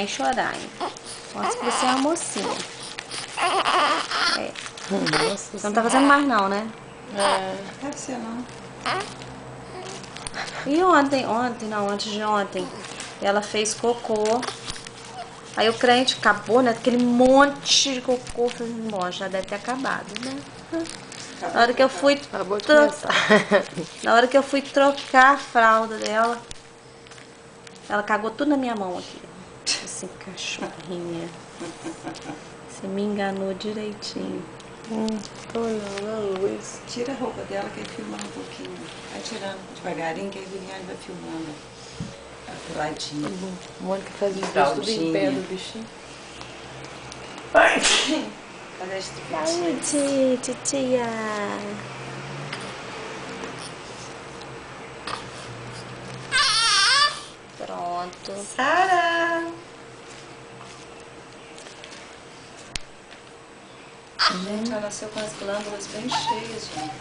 nem chorar, hein? Mostra que você é uma mocinha. É. Nossa, Você não tá fazendo mais não, né? Não deve ser não. E ontem, antes de ontem, ela fez cocô. Aí o crente acabou, né? Aquele monte de cocô. Falei, bom, já deve ter acabado, né? Na hora que eu fui Acabou de começar. Na hora que eu fui trocar a fralda dela, ela cagou tudo na minha mão aqui. Assim, cachorrinha. Você me enganou direitinho. Tô olhando a luz. Tira a roupa dela que aí filma um pouquinho. Vai tirando devagarinho que aí a Viviane vai filmando. A ladinho. Mônica faz isso tudo em pé do bichinho. Fazer as Saúde, titia. Pronto. Sara! Gente, ela nasceu com as glândulas bem cheias, gente.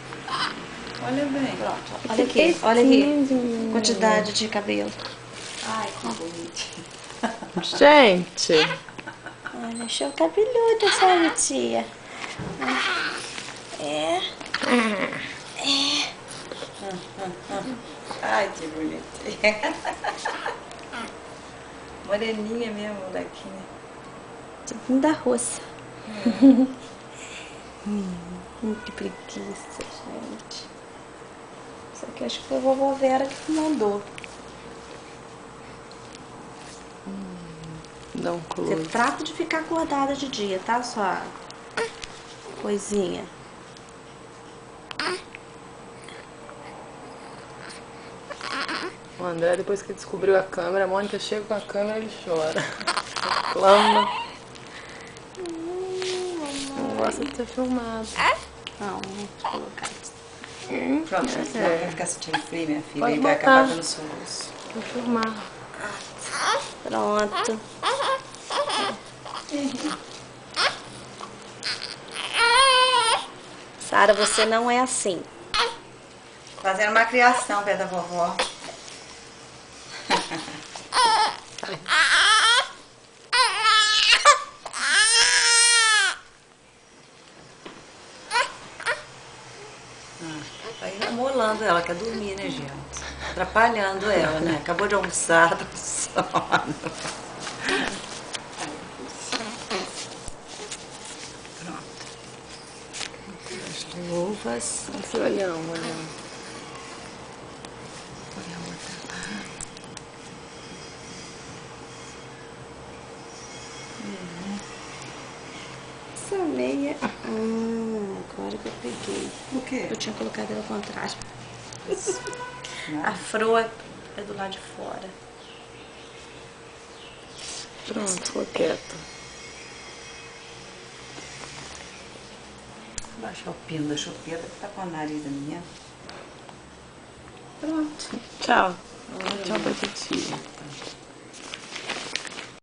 Olha bem. Pronto. Olha aqui, olha aqui. Quantidade de cabelo. Ai, que bonito. Gente! Olha, show cabeludo, sabe, tia? É. Ai, que bonitinha. Moreninha mesmo, molequinha. Tipo da roça. Que preguiça, gente. Isso aqui acho que foi a vovó Vera que mandou. Dá um Você close. trata de ficar acordada de dia, tá, sua coisinha? O André, depois que descobriu a câmera, a Mônica chega com a câmera e ele chora. Reclama. Não gosta de ser filmado. Não, vou colocar isso. Pronto, vai ficar sentindo frio, minha filha. Pode E vai botar. acabar dando soluço. Vou filmar. Pronto. Sara, você não é assim. Fazendo uma criação perto da vovó. Tá aí amolando ela, quer dormir, né, gente? Atrapalhando ela, né? Acabou de almoçar, tá com sono. Pronto. As luvas. Esse olhão, olhão. Põe a outra lá. Essa meia. Agora que eu peguei. O quê? Eu tinha colocado ela ao contrário. A Não. fro é do lado de fora. Pronto, ficou quieto. Vou baixar o pino da chopeira que tá com a nariz da minha. Pronto. Tchau. Tchau pra titia.